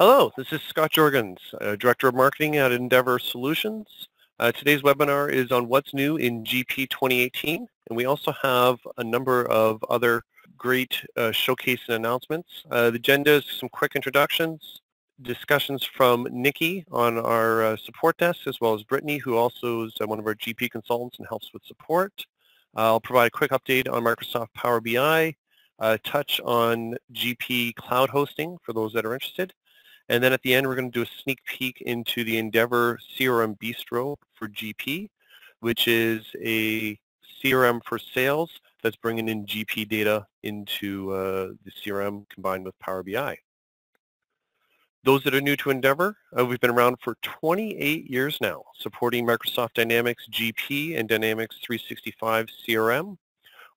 Hello, this is Scott Jorgens, Director of Marketing at Endeavour Solutions. Today's webinar is on what's new in GP 2018, and we also have a number of other great showcase and announcements. The agenda is some quick introductions, discussions from Nikki on our support desk, as well as Brittany, who also is one of our GP consultants and helps with support. I'll provide a quick update on Microsoft Power BI, touch on GP cloud hosting for those that are interested. And then at the end, we're going to do a sneak peek into the Endeavour CRM Bistro for GP, which is a CRM for sales that's bringing in GP data into the CRM combined with Power BI. Those that are new to Endeavour, we've been around for 28 years now, supporting Microsoft Dynamics GP and Dynamics 365 CRM.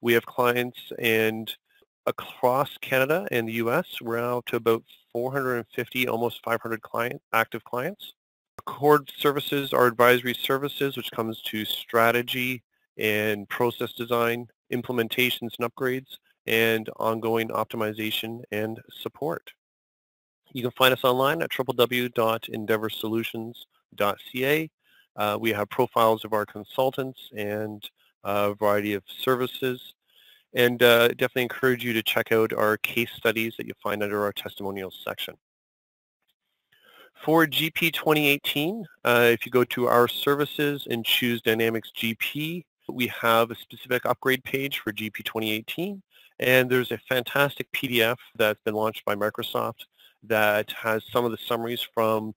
We have clients and across Canada and the US, we're now to about 450, almost 500 active clients. Core services are advisory services, which comes to strategy and process design, implementations and upgrades, and ongoing optimization and support. You can find us online at www.endeavorsolutions.ca. We have profiles of our consultants and a variety of services. And definitely encourage you to check out our case studies that you'll find under our testimonials section. For GP 2018, if you go to our services and choose Dynamics GP, we have a specific upgrade page for GP 2018. And there's a fantastic PDF that's been launched by Microsoft that has some of the summaries from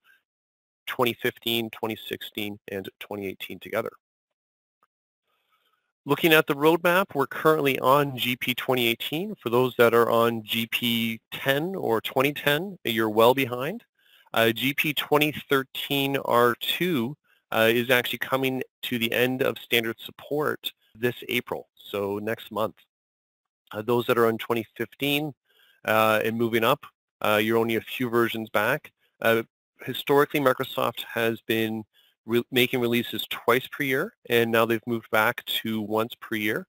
2015, 2016, and 2018 together. Looking at the roadmap, we're currently on GP 2018. For those that are on GP 10 or 2010, you're well behind. GP 2013 R2 is actually coming to the end of standard support this April, so next month. Those that are on 2015 and moving up, you're only a few versions back. Historically, Microsoft has been making releases twice per year, and now they've moved back to once per year.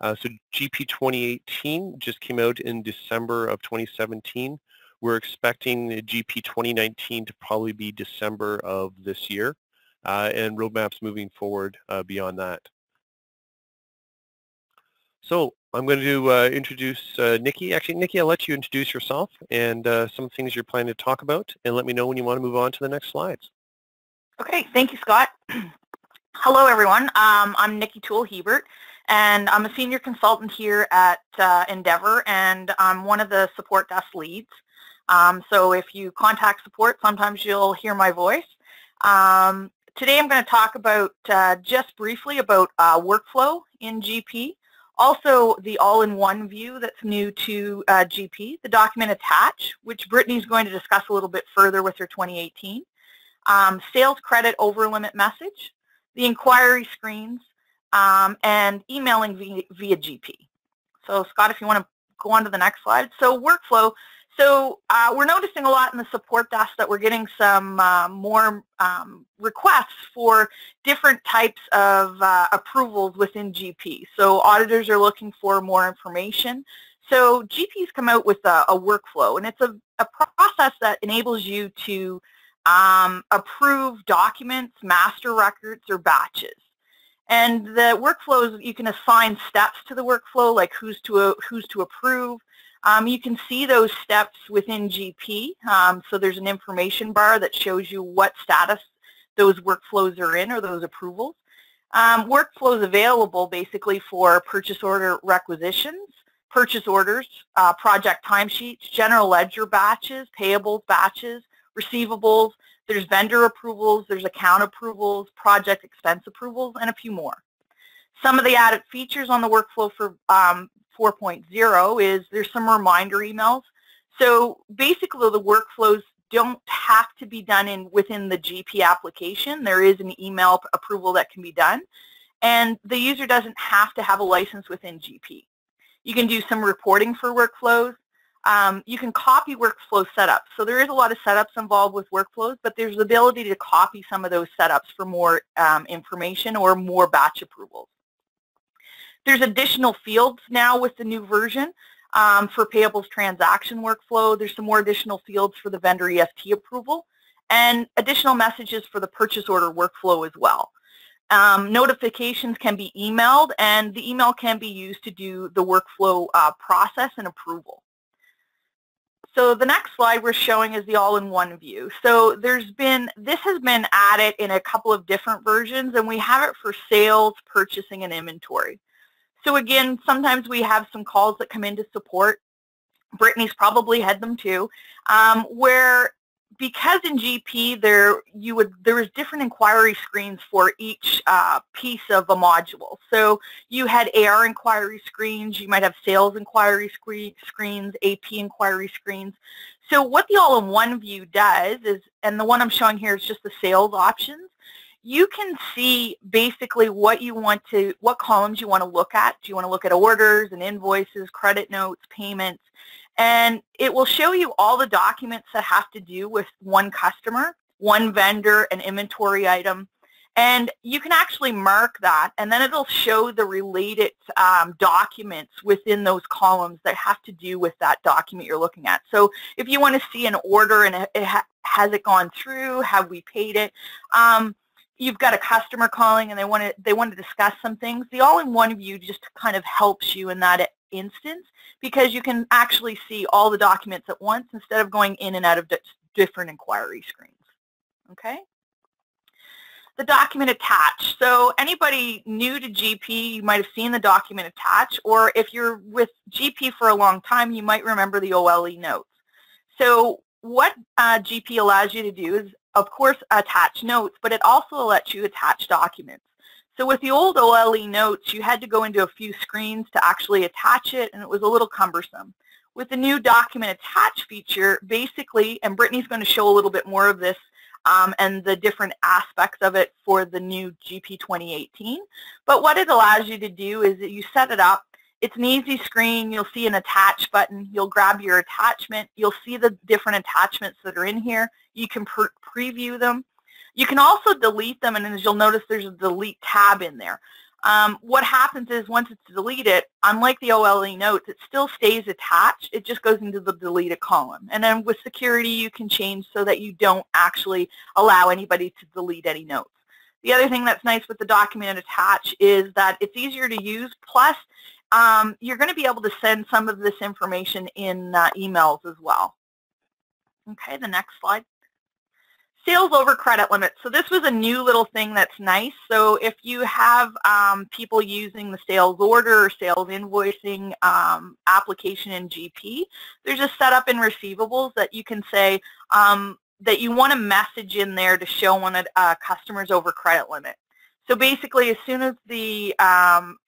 So GP 2018 just came out in December of 2017. We're expecting GP 2019 to probably be December of this year, and roadmaps moving forward beyond that. So I'm going to introduce Nikki. Actually, Nikki, I'll let you introduce yourself and some things you're planning to talk about, and let me know when you want to move on to the next slides. Okay, thank you, Scott. Hello, everyone. I'm Nikki Toole-Hebert, and I'm a senior consultant here at Endeavour, and I'm one of the support desk leads. So if you contact support, sometimes you'll hear my voice. Today I'm going to talk about, just briefly, about workflow in GP, also the AllinOne View that's new to GP, the document attach, which Brittany's going to discuss a little bit further with her 2018. Sales credit over limit message, the inquiry screens, and emailing via GP. So Scott, if you want to go on to the next slide. So workflow. So we're noticing a lot in the support desk that we're getting some more requests for different types of approvals within GP. So auditors are looking for more information. So GP's come out with a workflow, and it's a process that enables you to approve documents, master records, or batches. And the workflows, you can assign steps to the workflow, like who's to approve. You can see those steps within GP. So there's an information bar that shows you what status those workflows are in, or those approvals. Workflows available basically for purchase order requisitions, purchase orders, project timesheets, general ledger batches, payables batches, receivables, there's vendor approvals, there's account approvals, project expense approvals, and a few more. Some of the added features on the workflow for 4.0 is there's some reminder emails. So basically the workflows don't have to be done within the GP application. There is an email approval that can be done, and the user doesn't have to have a license within GP. You can do some reporting for workflows. You can copy workflow setups. So there is a lot of setups involved with workflows, but there's the ability to copy some of those setups for more information or more batch approvals. There's additional fields now with the new version. for payables transaction workflow. There's some more additional fields for the vendor EFT approval and additional messages for the purchase order workflow as well. Notifications can be emailed, and the email can be used to do the workflow process and approval. So the next slide we're showing is the all-in-one view. So this has been added in a couple of different versions, and we have it for sales, purchasing, and inventory. So again, sometimes we have some calls that come into support. Brittany's probably had them too, where because in GP there was different inquiry screens for each piece of a module. So you had AR inquiry screens, you might have sales inquiry screens, AP inquiry screens. So what the all-in-one view does is, and the one I'm showing here is just the sales options, you can see basically what columns you want to look at. Do you want to look at orders and invoices, credit notes, payments? And it will show you all the documents that have to do with one customer, one vendor, an inventory item. And you can actually mark that, and then it'll show the related documents within those columns that have to do with that document you're looking at. So if you want to see an order and has it gone through, have we paid it, you've got a customer calling and they want to discuss some things, the all-in-one view just kind of helps you in that instance, because you can actually see all the documents at once instead of going in and out of different inquiry screens. Okay? The document attach. So anybody new to GP, you might have seen the document attach, or if you're with GP for a long time, you might remember the OLE notes. So what GP allows you to do is, of course, attach notes, but it also lets you attach documents. So with the old OLE notes, you had to go into a few screens to actually attach it, and it was a little cumbersome. With the new document attach feature, basically, and Brittany's going to show a little bit more of this and the different aspects of it for the new GP 2018, but what it allows you to do is that you set it up. It's an easy screen. You'll see an attach button. You'll grab your attachment. You'll see the different attachments that are in here. You can preview them. You can also delete them, and as you'll notice, there's a delete tab in there. What happens is once it's deleted, unlike the OLE notes, it still stays attached. It just goes into the deleted column. And then with security, you can change so that you don't actually allow anybody to delete any notes. The other thing that's nice with the document attach is that it's easier to use, plus you're going to be able to send some of this information in emails as well. Okay, the next slide. Sales over credit limits. So this was a new little thing that's nice. So if you have people using the sales order or sales invoicing application in GP, there's a setup in receivables that you can say that you want a message in there to show when a customer's over credit limit. So basically, as soon as the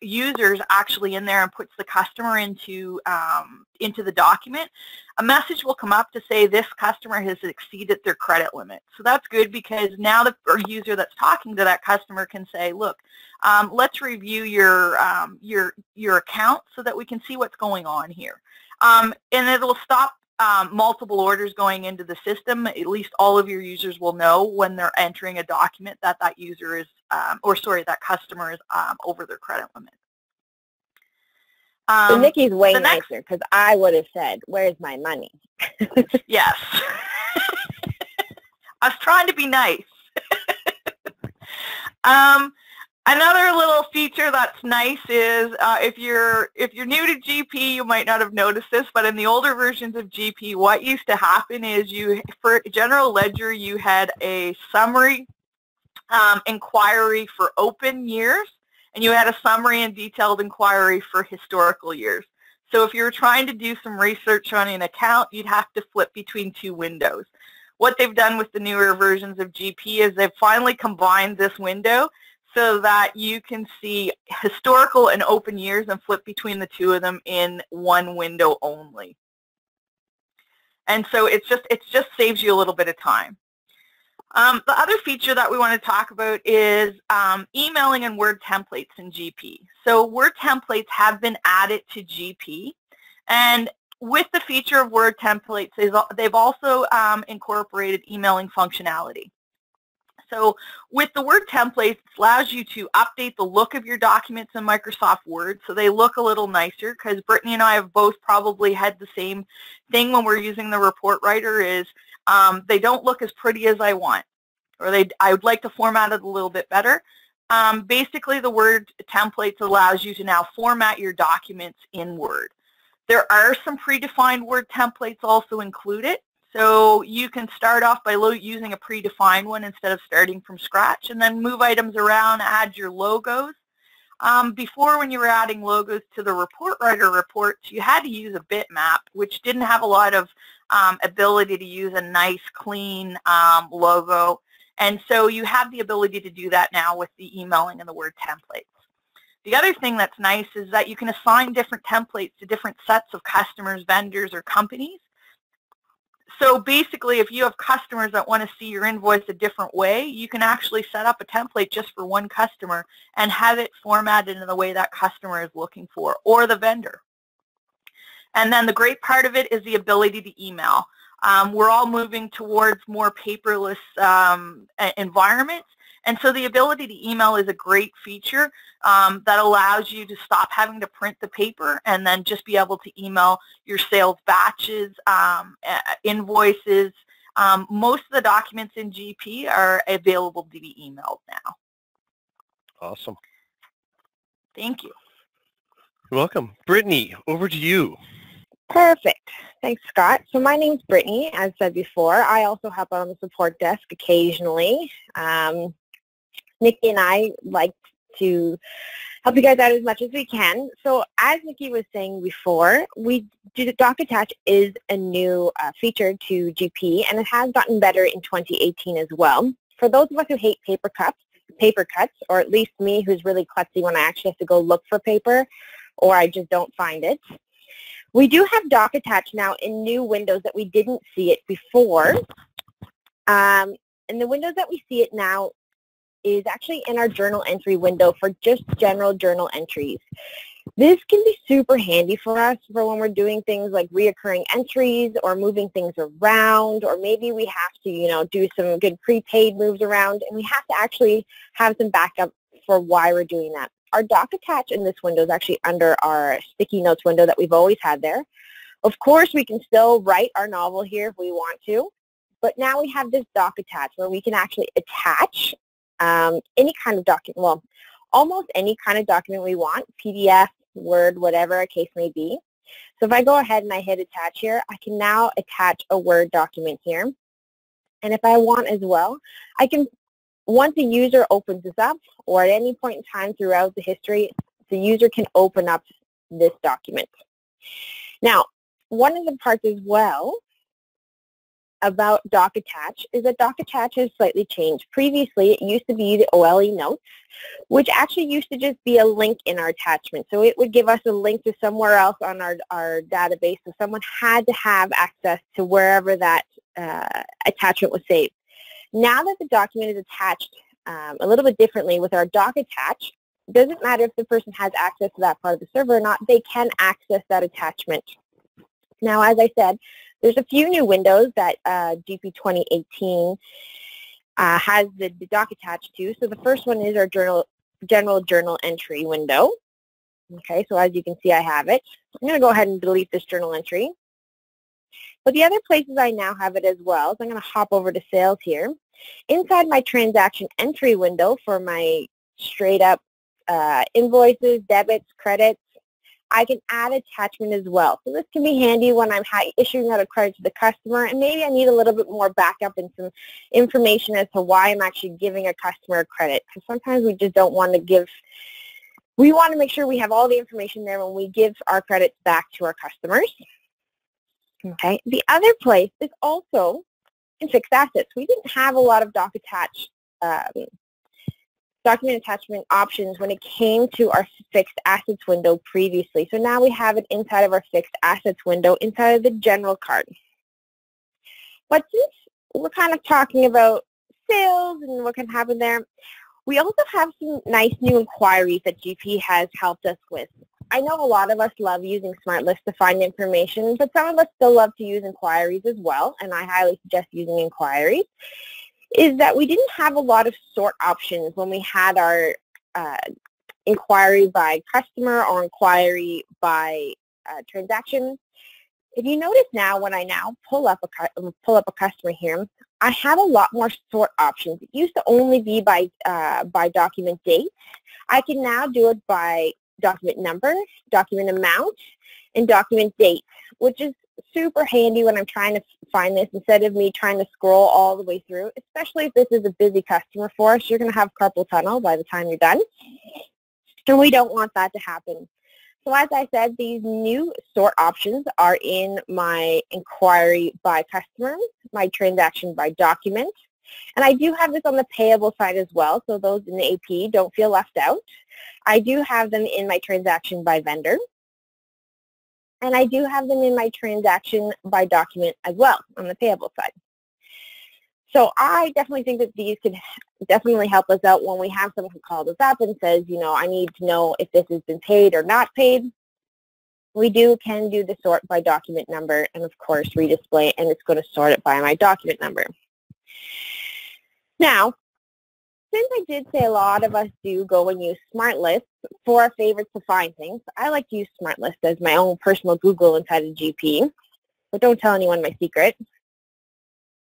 user's actually in there and puts the customer into the document, a message will come up to say this customer has exceeded their credit limit. So that's good, because now the user that's talking to that customer can say, look, let's review your account so that we can see what's going on here. And it'll stop multiple orders going into the system. At least all of your users will know when they're entering a document that that user is, that customer is over their credit limit. So Nikki's way nicer, because I would have said, where's my money? Yes. I was trying to be nice. Another little feature that's nice is if you're new to GP, you might not have noticed this, but in the older versions of GP, what used to happen is for general ledger, you had a summary inquiry for open years, and you had a summary and detailed inquiry for historical years. So if you were trying to do some research on an account, you'd have to flip between two windows. What they've done with the newer versions of GP is they've finally combined this window so that you can see historical and open years and flip between the two of them in one window only. And so it just saves you a little bit of time. The other feature that we want to talk about is emailing and Word templates in GP. So Word templates have been added to GP, and with the feature of Word templates, they've also incorporated emailing functionality. So with the Word templates, it allows you to update the look of your documents in Microsoft Word so they look a little nicer, because Brittany and I have both probably had the same thing when we're using the report writer is they don't look as pretty as I want, or I would like to format it a little bit better. Basically, the Word templates allows you to now format your documents in Word. There are some predefined Word templates also included. So you can start off by using a predefined one instead of starting from scratch, and then move items around, add your logos. Before, when you were adding logos to the report writer reports, you had to use a bitmap, which didn't have a lot of ability to use a nice, clean logo. And so you have the ability to do that now with the emailing and the Word templates. The other thing that's nice is that you can assign different templates to different sets of customers, vendors, or companies. So basically, if you have customers that want to see your invoice a different way, you can actually set up a template just for one customer and have it formatted in the way that customer is looking for, or the vendor. And then the great part of it is the ability to email. We're all moving towards more paperless environments, and so the ability to email is a great feature that allows you to stop having to print the paper and then just be able to email your sales batches, invoices. Most of the documents in GP are available to be emailed now. Awesome. Thank you. You're welcome. Brittany, over to you. Perfect. Thanks, Scott. So my name's Brittany, as said before. I also help on the support desk occasionally. Nikki and I like to help you guys out as much as we can. So as Nikki was saying before, Doc Attach is a new feature to GP, and it has gotten better in 2018 as well. For those of us who hate paper cuts, or at least me, who's really klutzy when I actually have to go look for paper, or I just don't find it, we do have Doc Attach now in new windows that we didn't see it before. And the windows that we see it now is actually in our journal entry window for just general journal entries. This can be super handy for us for when we're doing things like reoccurring entries or moving things around, or maybe we have to, do some good prepaid moves around, and we have to actually have some backup for why we're doing that. Our Doc Attach in this window is actually under our sticky notes window that we've always had there. Of course, we can still write our novel here if we want to, but now we have this Doc Attach where we can actually attach any kind of document, well, almost any kind of document we want, PDF, Word, whatever a case may be. So if I go ahead and I hit attach here, I can now attach a Word document here. And if I want as well, I can, once a user opens this up, or at any point in time throughout the history, the user can open up this document. Now, one of the parts as well about Doc Attach is that Doc Attach has slightly changed. Previously, it used to be the OLE notes, which actually used to just be a link in our attachment. So it would give us a link to somewhere else on our database, so someone had to have access to wherever that attachment was saved. Now that the document is attached a little bit differently with our Doc Attach, it doesn't matter if the person has access to that part of the server or not, they can access that attachment. Now, as I said, there's a few new windows that GP 2018 has the Doc Attach to. So the first one is our general journal entry window. Okay, so as you can see, I have it. I'm going to go ahead and delete this journal entry. But the other places I now have it as well, so I'm going to hop over to sales here. Inside my transaction entry window for my straight up invoices, debits, credits, I can add attachment as well. So this can be handy when I'm issuing out a credit to the customer, and maybe I need a little bit more backup and some information as to why I'm actually giving a customer a credit. Because sometimes we just don't want to give, we want to make sure we have all the information there when we give our credits back to our customers. Okay. The other place is also in fixed assets. We didn't have a lot of Doc Attach document attachment options when it came to our fixed assets window previously. So now we have it inside of our fixed assets window, inside of the general card. But since we're kind of talking about sales and what can happen there, we also have some nice new inquiries that GP has helped us with. I know a lot of us love using SmartList to find information, but some of us still love to use inquiries as well, and I highly suggest using inquiries. is that we didn't have a lot of sort options when we had our inquiry by customer or inquiry by transaction. If you notice now, when I now pull up a customer here, I have a lot more sort options. It used to only be by document date. I can now do it by document number, document amount, and document date, which is super handy when I'm trying to find this instead of me trying to scroll all the way through, especially if this is a busy customer for us. You're going to have carpal tunnel by the time you're done, and we don't want that to happen. So as I said, these new sort options are in my inquiry by customer, my transaction by document, and I do have this on the payable side as well, so those in the AP don't feel left out. I do have them in my transaction by vendor, and I do have them in my transaction by document as well on the payable side. So I definitely think that these could definitely help us out when we have someone who calls us up and says, you know, I need to know if this has been paid or not paid. We can do the sort by document number and, of course, redisplay, and it's going to sort it by my document number. Now, since I did say a lot of us do go and use Smart Lists for our favorites to find things, I like to use Smart Lists as my own personal Google inside of GP, but don't tell anyone my secret.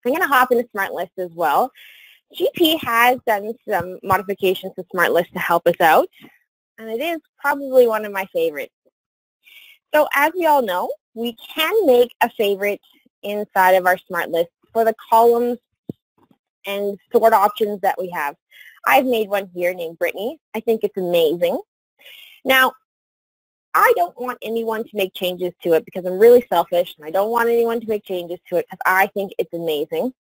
I'm going to hop into Smart Lists as well. GP has done some modifications to Smart Lists to help us out, and it is probably one of my favorites. So as we all know, we can make a favorite inside of our Smart List for the columns and sort options that we have. I've made one here named Brittany. I think it's amazing. Now, I don't want anyone to make changes to it because I'm really selfish, and I don't want anyone to make changes to it because I think it's amazing.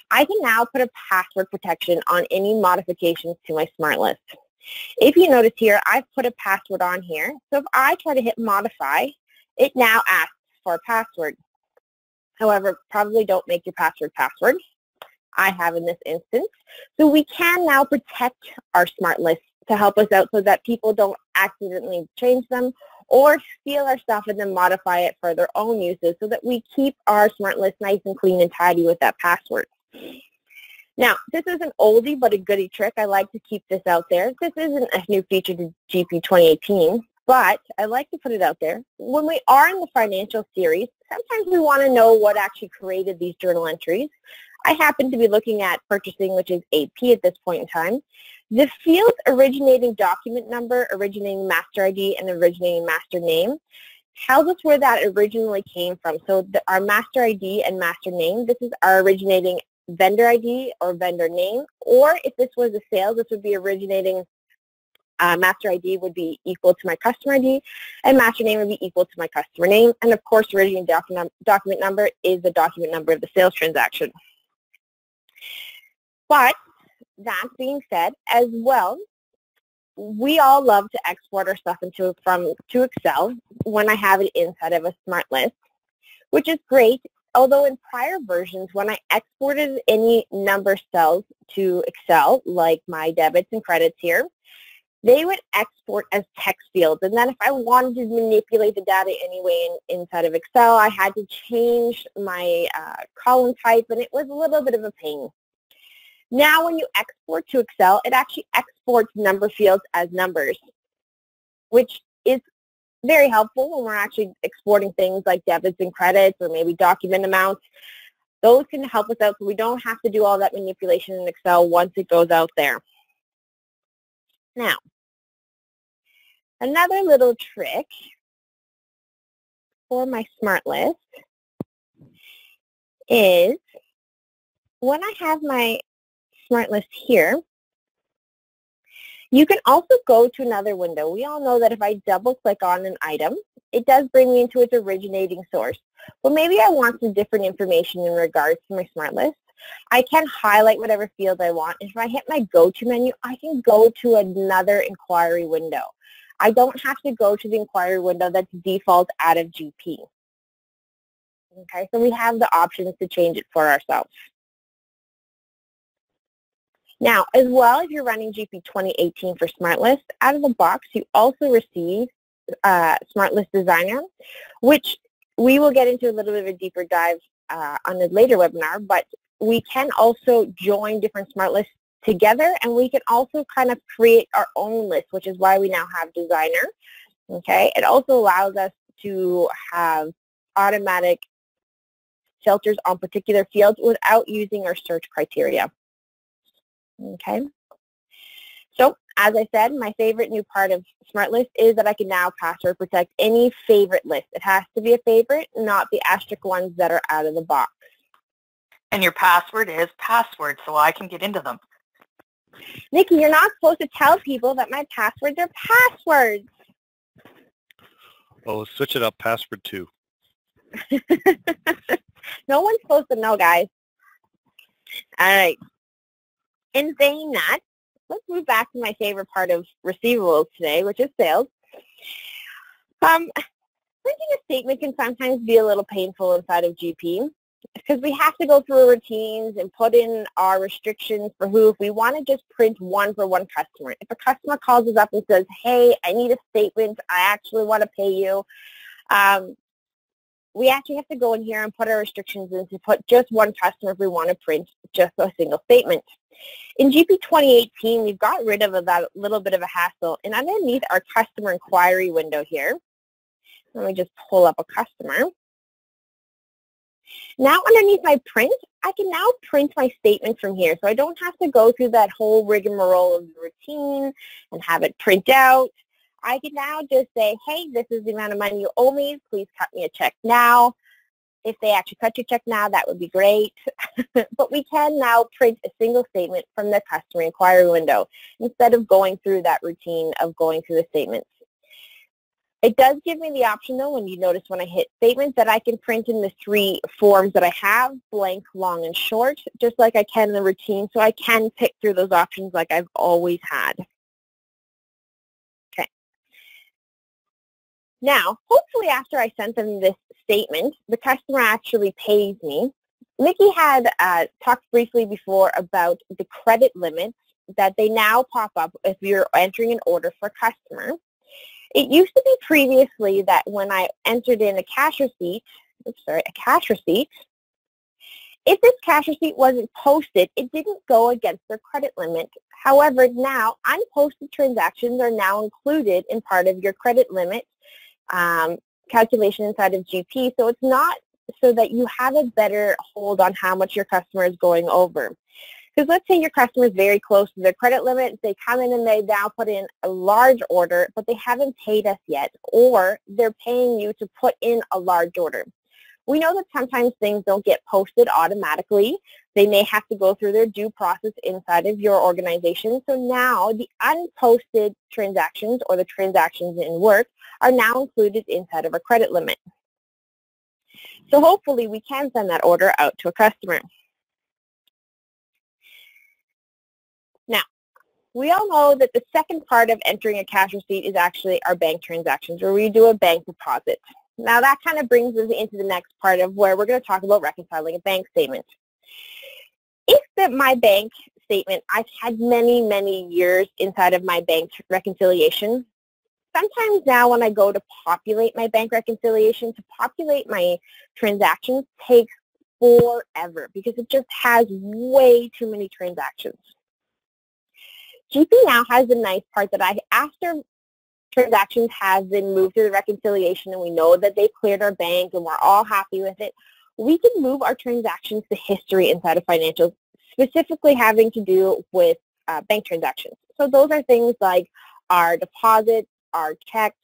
I can now put a password protection on any modifications to my Smart List. If you notice here, I've put a password on here. So if I try to hit modify, it now asks for a password. However, probably don't make your password. I have in this instance. So we can now protect our Smart List to help us out so that people don't accidentally change them or steal our stuff and then modify it for their own uses, so that we keep our Smart List nice and clean and tidy with that password. Now, this is an oldie but a goodie trick. I like to keep this out there. This isn't a new feature to GP 2018, but I like to put it out there. When we are in the financial series, sometimes we want to know what actually created these journal entries. I happen to be looking at purchasing, which is AP at this point in time. The field originating document number, originating master ID, and originating master name tells us where that originally came from. So our master ID and master name, this is our originating vendor ID or vendor name, or if this was a sale, this would be originating master ID would be equal to my customer ID, and master name would be equal to my customer name, and of course originating document number is the document number of the sales transaction. But that being said, as well, we all love to export our stuff to Excel when I have it inside of a Smart List, which is great. Although in prior versions, when I exported any number cells to Excel, like my debits and credits here, they would export as text fields. And then if I wanted to manipulate the data anyway inside of Excel, I had to change my column type, and it was a little bit of a pain. Now when you export to Excel, it actually exports number fields as numbers, which is very helpful when we're actually exporting things like debits and credits or maybe document amounts. Those can help us out so we don't have to do all that manipulation in Excel once it goes out there. Now, another little trick for my Smart List is when I have my Smart List here, you can also go to another window. We all know that if I double click on an item, it does bring me into its originating source. But maybe I want some different information in regards to my Smart List. I can highlight whatever field I want. If I hit my go-to menu, I can go to another inquiry window. I don't have to go to the inquiry window that's default out of GP. Okay, so we have the options to change it for ourselves. Now, as well, if you're running GP 2018 for Smart List, out of the box, you also receive Smart List Designer, which we will get into a little bit of a deeper dive on a later webinar, but we can also join different smart lists together, and we can also kind of create our own list, which is why we now have Designer. Okay, it also allows us to have automatic filters on particular fields without using our search criteria. Okay, so as I said, my favorite new part of Smart List is that I can now password protect any favorite list. It has to be a favorite, not the asterisk ones that are out of the box. And your password is password, so I can get into them. Nikki, you're not supposed to tell people that my passwords are passwords. Oh, switch it up, password 2. No one's supposed to know, guys. All right. In saying that, let's move back to my favorite part of receivables today, which is sales. Printing a statement can sometimes be a little painful inside of GP because we have to go through routines and put in our restrictions for who, if we want to just print one for one customer. If a customer calls us up and says, hey, I need a statement, I actually want to pay you, we actually have to go in here and put our restrictions in to put just one customer if we want to print just a single statement. In GP 2018, we've got rid of that little bit of a hassle, and underneath our customer inquiry window here, let me just pull up a customer. Now underneath my print, I can now print my statement from here, so I don't have to go through that whole rigmarole of the routine and have it print out. I can now just say, hey, this is the amount of money you owe me. Please cut me a check now. If they actually cut your check now, that would be great. But we can now print a single statement from the customer inquiry window instead of going through that routine of going through the statements. It does give me the option, though, when you notice when I hit statements, that I can print in the 3 forms that I have, blank, long, and short, just like I can in the routine. So I can pick through those options like I've always had. Okay. Now, hopefully after I sent them this statement, the customer actually pays me. Nikki had talked briefly before about the credit limits that they now pop up if you're entering an order for a customer. It used to be previously that when I entered in a cash receipt, if this cash receipt wasn't posted, it didn't go against their credit limit. However, now unposted transactions are now included in part of your credit limit calculation inside of GP, so it's not so that you have a better hold on how much your customer is going over. Because let's say your customer is very close to their credit limit, they come in and they now put in a large order, but they haven't paid us yet, or they're paying you to put in a large order. We know that sometimes things don't get posted automatically. They may have to go through their due process inside of your organization. So now the unposted transactions or the transactions in work are now included inside of our credit limit. So hopefully we can send that order out to a customer. Now, we all know that the second part of entering a cash receipt is actually our bank transactions, where we do a bank deposit. Now that kind of brings us into the next part of where we're going to talk about reconciling a bank statement. If my bank statement, I've had many, many years inside of my bank reconciliation. Sometimes now when I go to populate my bank reconciliation, to populate my transactions takes forever because it just has way too many transactions. GP now has the nice part that after transactions have been moved to the reconciliation and we know that they've cleared our bank and we're all happy with it, we can move our transactions to history inside of financials, specifically having to do with bank transactions. So those are things like our deposits, our checks,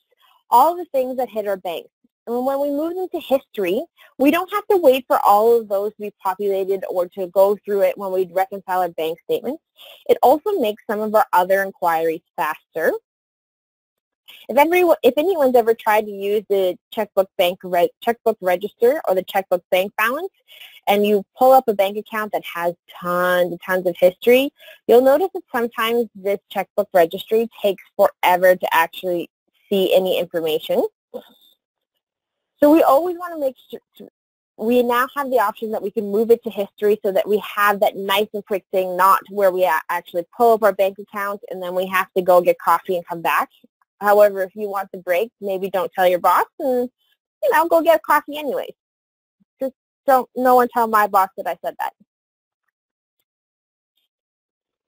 all the things that hit our banks. And when we move them to history, we don't have to wait for all of those to be populated or to go through it when we reconcile our bank statements. It also makes some of our other inquiries faster. If anyone's ever tried to use the checkbook register or the checkbook bank balance, and you pull up a bank account that has tons and tons of history, you'll notice that sometimes this checkbook registry takes forever to actually see any information. So we always want to make sure we now have the option that we can move it to history so that we have that nice and quick thing, not where we actually pull up our bank account and then we have to go get coffee and come back. However, if you want the break, maybe don't tell your boss and, go get coffee anyways. Just no one tell my boss that I said that.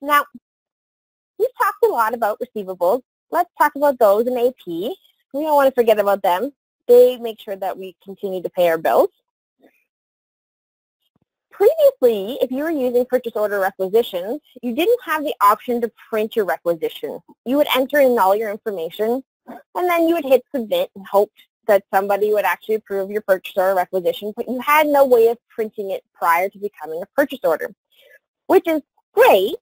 Now, we've talked a lot about receivables. Let's talk about those in AP. We don't want to forget about them. They make sure that we continue to pay our bills. Previously, if you were using purchase order requisitions, you didn't have the option to print your requisition. You would enter in all your information, and then you would hit submit and hope that somebody would actually approve your purchase order requisition, but you had no way of printing it prior to becoming a purchase order, which is great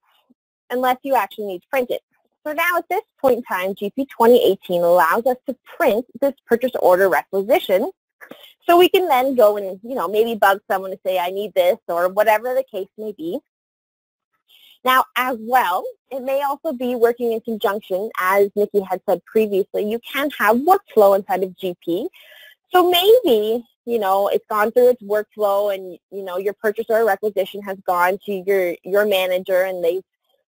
unless you actually need to print it. So now at this point in time, GP 2018 allows us to print this purchase order requisition, so we can then go and, maybe bug someone to say, I need this, or whatever the case may be. Now, as well, it may also be working in conjunction, as Nikki had said previously, you can have workflow inside of GP. So maybe, it's gone through its workflow and, your purchase order requisition has gone to your manager and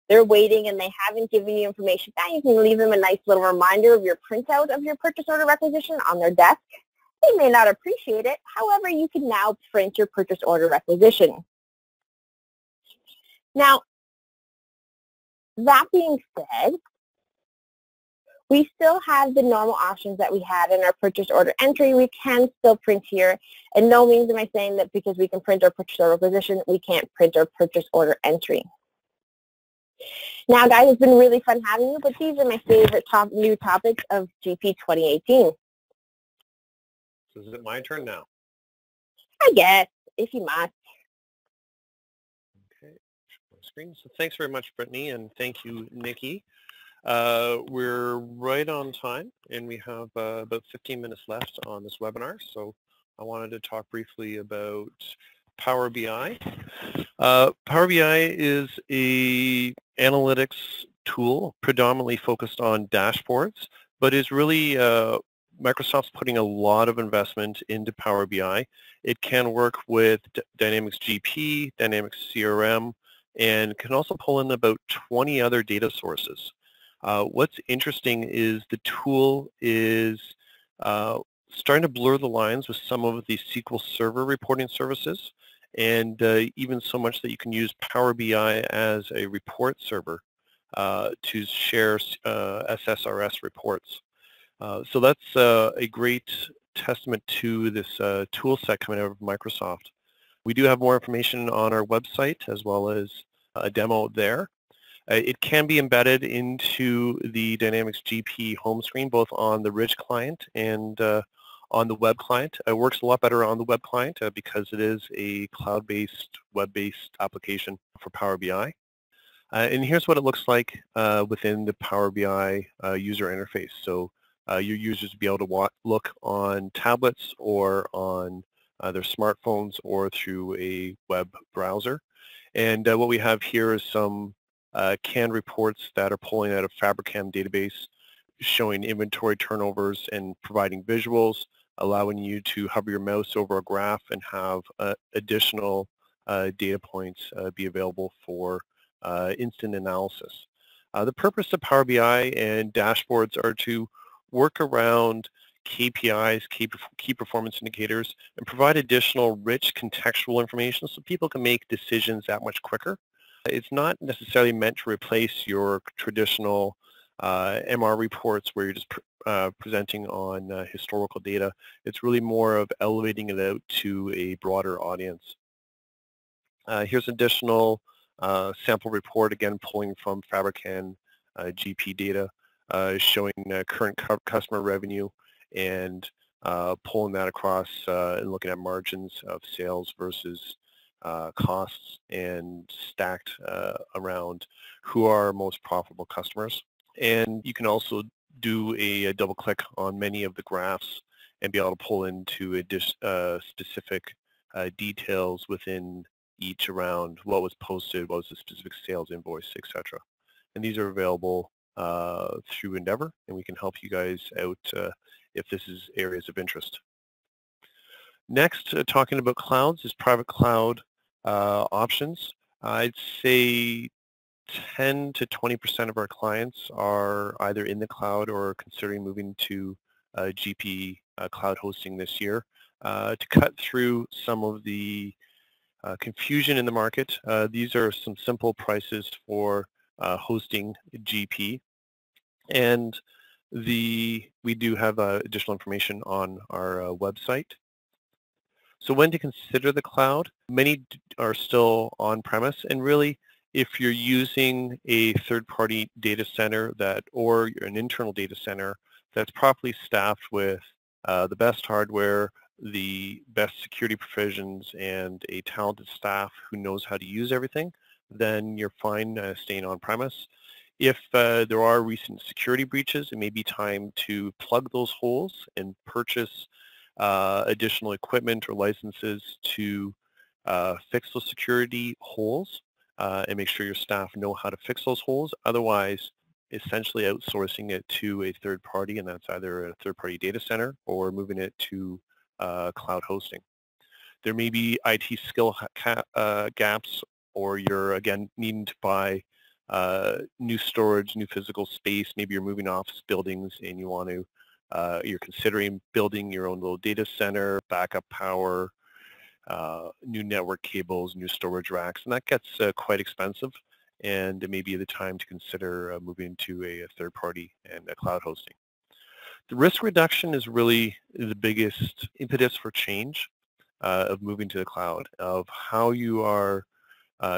they're waiting and they haven't given you information. Now you can leave them a nice little reminder of your printout of your purchase order requisition on their desk. They may not appreciate it. However, you can now print your purchase order requisition. Now, that being said, we still have the normal options that we had in our purchase order entry. We can still print here. And no means am I saying that because we can print our purchase order requisition, we can't print our purchase order entry. Now, guys, it's been really fun having you, but these are my favorite new topics of GP 2018. So is it my turn now? I guess, if you must. Okay, screen. So thanks very much, Brittany, and thank you, Nikki. We're right on time, and we have about 15 minutes left on this webinar. So I wanted to talk briefly about Power BI. Power BI is a analytics tool predominantly focused on dashboards, but is really Microsoft's putting a lot of investment into Power BI. It can work with Dynamics GP, Dynamics CRM, and can also pull in about 20 other data sources. What's interesting is the tool is starting to blur the lines with some of the SQL Server reporting services, and even so much that you can use Power BI as a report server to share SSRS reports. So that's a great testament to this tool set coming out of Microsoft. We do have more information on our website as well as a demo there. It can be embedded into the Dynamics GP home screen, both on the Ridge client and on the web client. It works a lot better on the web client because it is a cloud-based, web-based application for Power BI. And here's what it looks like within the Power BI user interface. So your users will be able to look on tablets or on their smartphones or through a web browser. And what we have here is some canned reports that are pulling out of Fabricam database, showing inventory turnovers and providing visuals, allowing you to hover your mouse over a graph and have additional data points be available for instant analysis. The purpose of Power BI and dashboards are to work around KPIs, key performance indicators, and provide additional rich contextual information so people can make decisions that much quicker. It's not necessarily meant to replace your traditional MR reports where you're just presenting on historical data. It's really more of elevating it out to a broader audience. Here's additional sample report, again pulling from Fabricam GP data, showing current customer revenue and pulling that across and looking at margins of sales versus costs and stacked around who are our most profitable customers. And you can also do a double click on many of the graphs and be able to pull into specific details within each around what was posted, what was the specific sales invoice, etc. And these are available through Endeavour, and we can help you guys out if this is areas of interest. Next, talking about clouds is private cloud options. I'd say 10 to 20% of our clients are either in the cloud or considering moving to GP cloud hosting this year. To cut through some of the confusion in the market, these are some simple prices for hosting GP. And we do have additional information on our website. So when to consider the cloud, many are still on-premise, and really if you're using a third-party data center or you're an internal data center that's properly staffed with the best hardware, the best security provisions, and a talented staff who knows how to use everything, then you're fine staying on-premise. If there are recent security breaches, it may be time to plug those holes and purchase additional equipment or licenses to fix those security holes and make sure your staff know how to fix those holes. Otherwise, essentially outsourcing it to a third party, and that's either a third party data center or moving it to cloud hosting. There may be IT skill gaps, or you're, again, needing to buy new storage, new physical space. Maybe you're moving office buildings and you want to you're considering building your own little data center, backup power, new network cables, new storage racks, and that gets quite expensive, and it may be the time to consider moving to a third party and cloud hosting. The risk reduction is really the biggest impetus for change of moving to the cloud, of how you are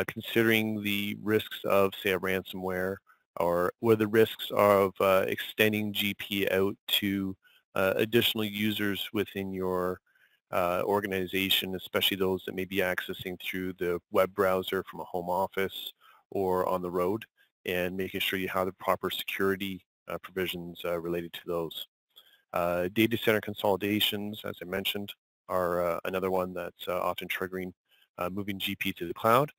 considering the risks of, say, a ransomware, or what the risks of extending GP out to additional users within your organization, especially those that may be accessing through the web browser from a home office or on the road, and making sure you have the proper security provisions related to those. Data center consolidations, as I mentioned, are another one that's often triggering moving GP to the cloud.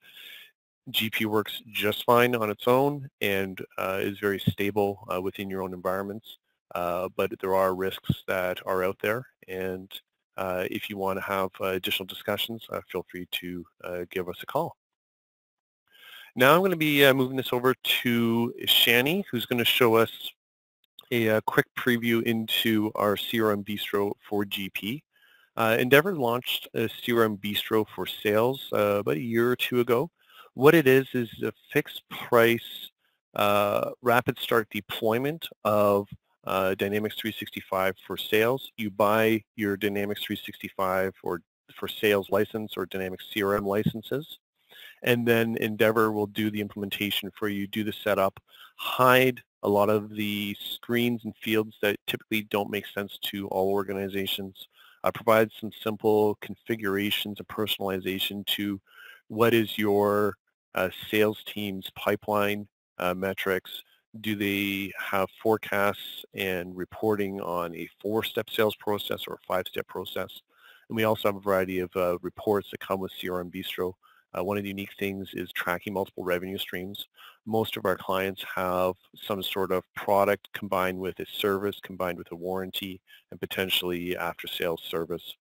GP works just fine on its own and is very stable within your own environments, but there are risks that are out there, and if you want to have additional discussions, feel free to give us a call. Now I'm going to be moving this over to Shani, who's going to show us a quick preview into our CRM Bistro for GP. Endeavour launched a CRM Bistro for sales about a year or two ago. What it is a fixed price, rapid start deployment of Dynamics 365 for sales. You buy your Dynamics 365 or for sales license or Dynamics CRM licenses, and then Endeavour will do the implementation for you, do the setup, hide a lot of the screens and fields that typically don't make sense to all organizations, provide some simple configurations and personalization to what is your sales team's pipeline metrics. Do they have forecasts and reporting on a 4-step sales process or a 5-step process? And we also have a variety of reports that come with CRM Bistro. One of the unique things is tracking multiple revenue streams. Most of our clients have some sort of product combined with a service, combined with a warranty, and potentially after-sales service,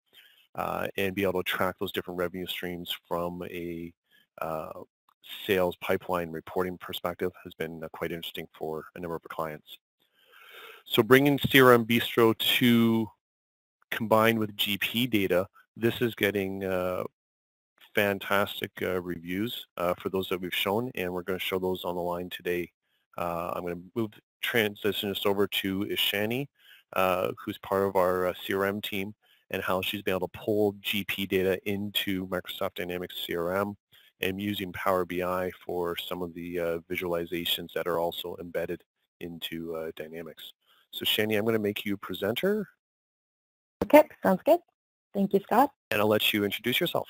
and be able to track those different revenue streams from a sales pipeline reporting perspective has been quite interesting for a number of our clients. So bringing CRM Bistro to combine with GP data, this is getting fantastic reviews for those that we've shown, and we're going to show those on the line today. I'm going to transition this over to Ishani, who's part of our CRM team, and how she's been able to pull GP data into Microsoft Dynamics CRM and using Power BI for some of the visualizations that are also embedded into Dynamics. So Shani, I'm going to make you presenter. Okay, sounds good. Thank you, Scott. And I'll let you introduce yourself.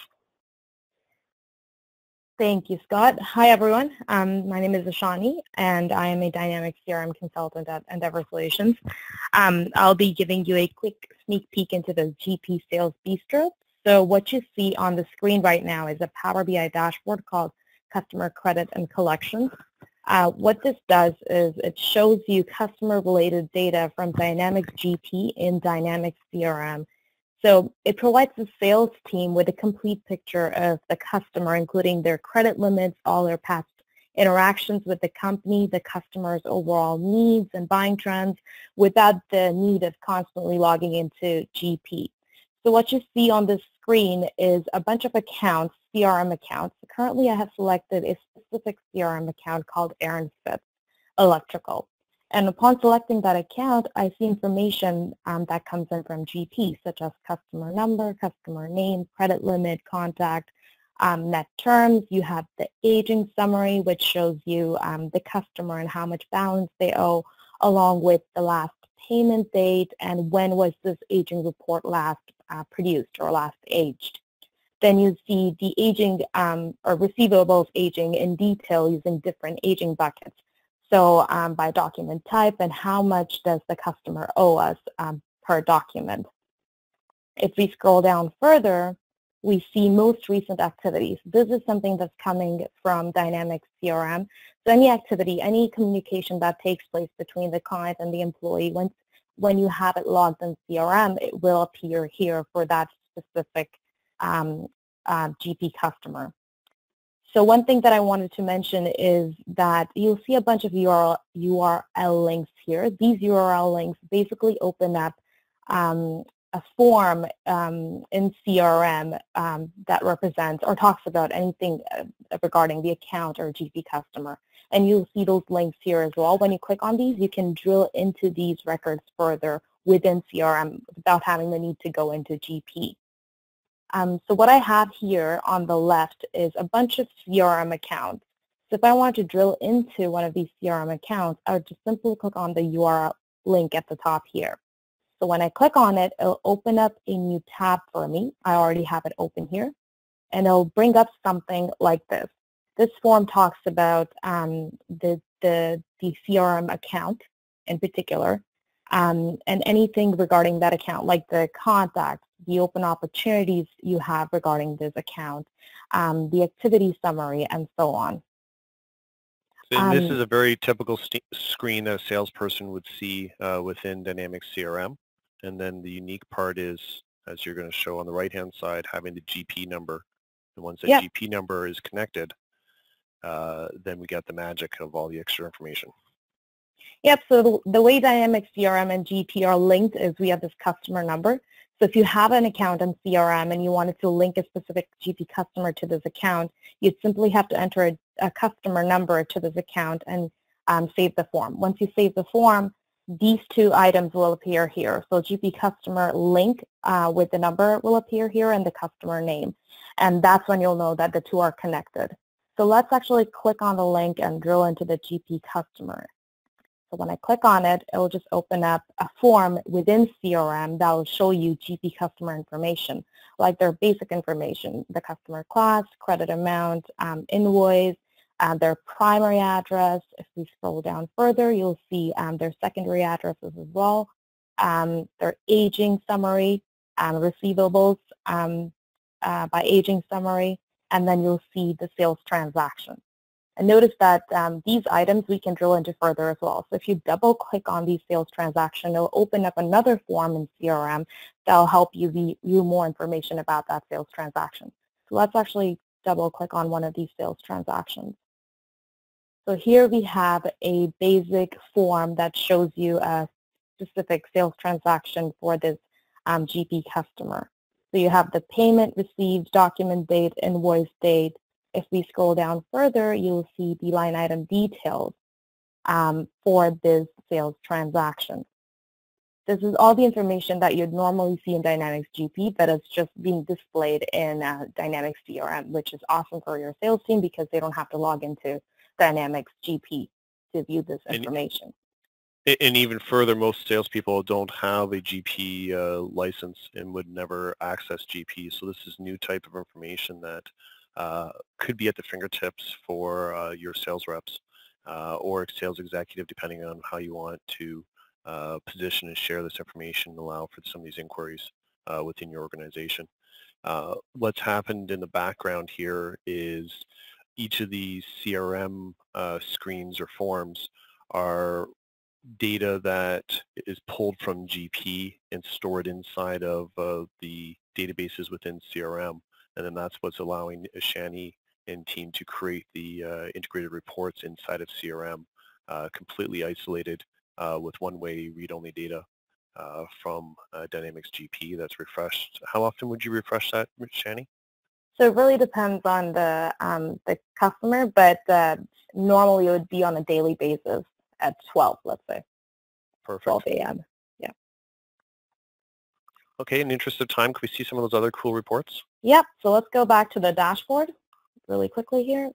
Thank you, Scott. Hi, everyone. My name is Ishani, and I am a Dynamics CRM consultant at Endeavour Solutions. I'll be giving you a quick sneak peek into the GP Sales Bistro. So what you see on the screen right now is a Power BI dashboard called Customer Credit and Collections. What this does is it shows you customer-related data from Dynamics GP in Dynamics CRM. So it provides the sales team with a complete picture of the customer, including their credit limits, all their past interactions with the company, the customer's overall needs and buying trends, without the need of constantly logging into GP. So what you see on this screen is a bunch of accounts CRM account. So currently I have selected a specific CRM account called Aaron Phipps Electrical. And upon selecting that account, I see information that comes in from GP, such as customer number, customer name, credit limit, contact, net terms. You have the aging summary, which shows you the customer and how much balance they owe, along with the last payment date and when was this aging report last produced or last aged. Then you see the aging or receivables aging in detail using different aging buckets. So by document type and how much does the customer owe us per document. If we scroll down further, we see most recent activities. This is something that's coming from Dynamics CRM. So any activity, any communication that takes place between the client and the employee, when you have it logged in CRM, it will appear here for that specific GP customer. So one thing that I wanted to mention is that you'll see a bunch of URL links here. These URL links basically open up a form in CRM that represents or talks about anything regarding the account or GP customer. And you'll see those links here as well. When you click on these, you can drill into these records further within CRM without having the need to go into GP. So what I have here on the left is a bunch of CRM accounts. So if I want to drill into one of these CRM accounts, I would just simply click on the URL link at the top here. So when I click on it, it'll open up a new tab for me. I already have it open here. And it'll bring up something like this. This form talks about the CRM account in particular, and anything regarding that account, like the contacts, the open opportunities you have regarding this account, the activity summary, and so on. And this is a very typical screen that a salesperson would see within Dynamics CRM. And then the unique part is, as you're going to show on the right-hand side, having the GP number. And once that GP number is connected, then we get the magic of all the extra information. Yep, so the way Dynamics CRM and GP are linked is we have this customer number. So if you have an account in CRM and you wanted to link a specific GP customer to this account, you'd simply have to enter a customer number to this account and save the form. Once you save the form, these two items will appear here. So GP customer link with the number will appear here and the customer name. And that's when you'll know that the two are connected. So let's actually click on the link and drill into the GP customer. So when I click on it, it will just open up a form within CRM that will show you GP customer information, like their basic information, the customer class, credit amount, invoice, their primary address. If we scroll down further, you'll see their secondary addresses as well, their aging summary, receivables by aging summary, and then you'll see the sales transaction. And notice that these items we can drill into further as well. So if you double click on these sales transactions, it'll open up another form in CRM that'll help you view more information about that sales transaction. So let's actually double click on one of these sales transactions. So here we have a basic form that shows you a specific sales transaction for this GP customer. So you have the payment received, document date, invoice date. If we scroll down further, you'll see the line item details for this sales transaction. This is all the information that you'd normally see in Dynamics GP, but it's just being displayed in Dynamics CRM, which is awesome for your sales team because they don't have to log into Dynamics GP to view this information. And even further, most salespeople don't have a GP license and would never access GP. So this is new type of information that could be at the fingertips for your sales reps or sales executive, depending on how you want to position and share this information and allow for some of these inquiries within your organization. What's happened in the background here is each of these CRM screens or forms are data that is pulled from GP and stored inside of the databases within CRM. And then that's what's allowing Shani and team to create the integrated reports inside of CRM, completely isolated with one-way read-only data from Dynamics GP that's refreshed. How often would you refresh that, Shani? So it really depends on the customer, but normally it would be on a daily basis at 12, let's say. Perfect. 12 a.m. Yeah. Okay, in the interest of time, can we see some of those other cool reports? Yep. So let's go back to the dashboard really quickly here.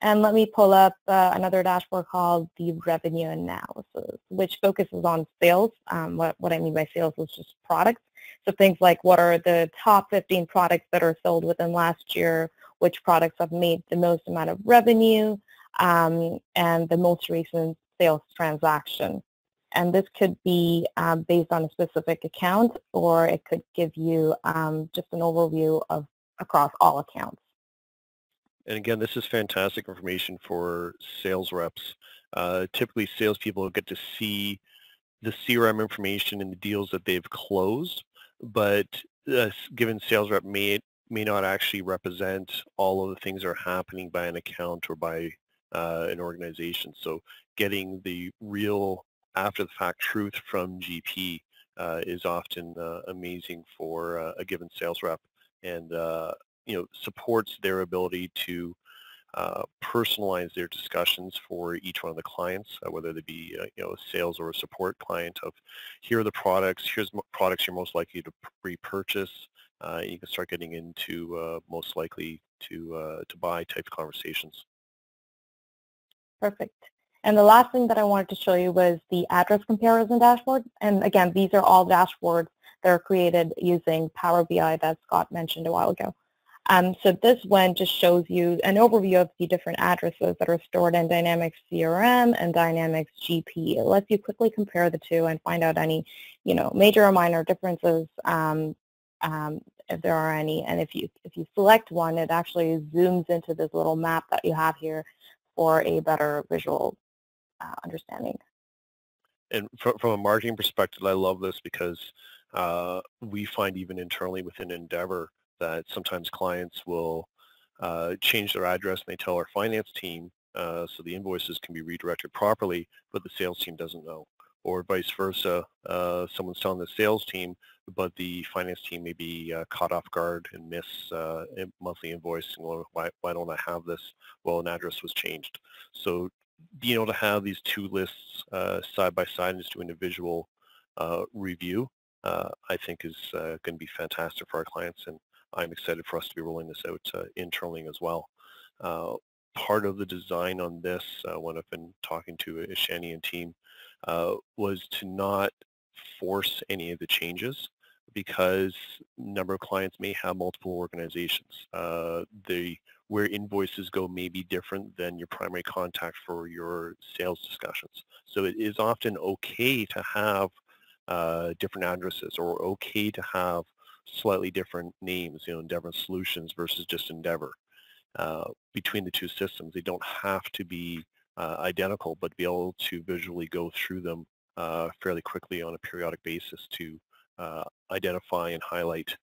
And let me pull up another dashboard called the Revenue Analysis, which focuses on sales. What I mean by sales is just products. So things like what are the top 15 products that are sold within last year, which products have made the most amount of revenue, and the most recent sales transaction. And this could be based on a specific account, or it could give you just an overview of across all accounts. And again, this is fantastic information for sales reps. Typically, salespeople get to see the CRM information and the deals that they've closed, but given sales rep may not actually represent all of the things that are happening by an account or by an organization. So getting the real after-the-fact truth from GP is often amazing for a given sales rep, and supports their ability to personalize their discussions for each one of the clients, whether they be a sales or a support client. Of here are the products, here's products you're most likely to repurchase. You can start getting into most likely to buy type conversations. Perfect. And the last thing that I wanted to show you was the address comparison dashboard. And again, these are all dashboards that are created using Power BI that Scott mentioned a while ago. So this one just shows you an overview of the different addresses that are stored in Dynamics CRM and Dynamics GP. It lets you quickly compare the two and find out any, major or minor differences, if there are any. And if you select one, it actually zooms into this little map that you have here for a better visual understanding. And from a marketing perspective, I love this because we find even internally within Endeavour that sometimes clients will change their address and they tell our finance team so the invoices can be redirected properly, but the sales team doesn't know. Or vice versa, someone's telling the sales team, but the finance team may be caught off guard and miss a monthly invoice and going, why don't I have this? Well, an address was changed. So being able to have these two lists side by side and just doing a visual review, I think is going to be fantastic for our clients, and I'm excited for us to be rolling this out internally as well. Part of the design on this, when I've been talking to Shani and team, was to not force any of the changes, because a number of clients may have multiple organizations. Where invoices go may be different than your primary contact for your sales discussions. So it is often okay to have different addresses, or okay to have slightly different names, Endeavour Solutions versus just Endeavour. Between the two systems, they don't have to be identical, but be able to visually go through them fairly quickly on a periodic basis to identify and highlight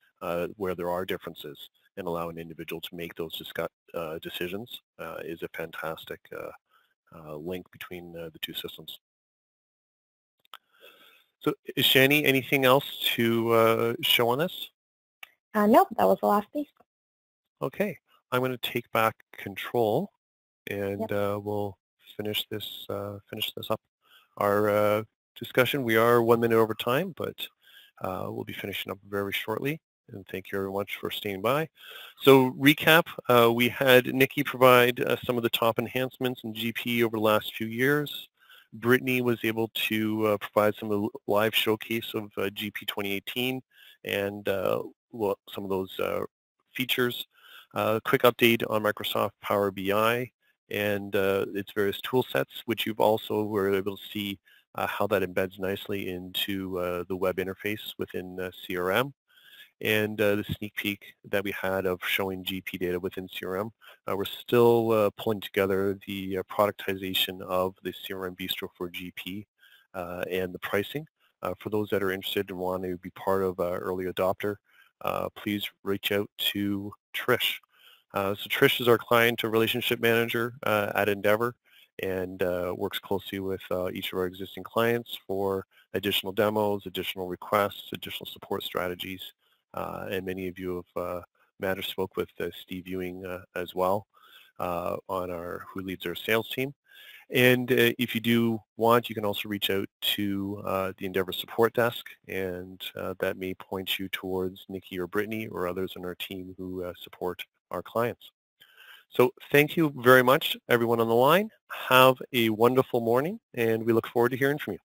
where there are differences and allow an individual to make those decisions is a fantastic link between the two systems. So, Shani, anything else to show on this? Nope, that was the last piece. Okay, I'm going to take back control, and we'll finish this up. Our discussion, we are 1 minute over time, but we'll be finishing up very shortly. And thank you very much for staying by. So recap, we had Nikki provide some of the top enhancements in GP over the last few years. Brittany was able to provide some of the live showcase of GP 2018 and some of those features. Quick update on Microsoft Power BI and its various tool sets, which you've also were able to see how that embeds nicely into the web interface within CRM. And the sneak peek that we had of showing GP data within CRM. We're still pulling together the productization of the CRM Bistro for GP and the pricing. For those that are interested and want to be part of early adopter, please reach out to Trish. So Trish is our client relationship manager at Endeavour, and works closely with each of our existing clients for additional demos, additional requests, additional support strategies. And many of you have Matt spoke with Steve Ewing as well who leads our sales team. And if you do want, you can also reach out to the Endeavour support desk, and that may point you towards Nikki or Brittany or others on our team who support our clients. So thank you very much, everyone on the line. Have a wonderful morning, and we look forward to hearing from you.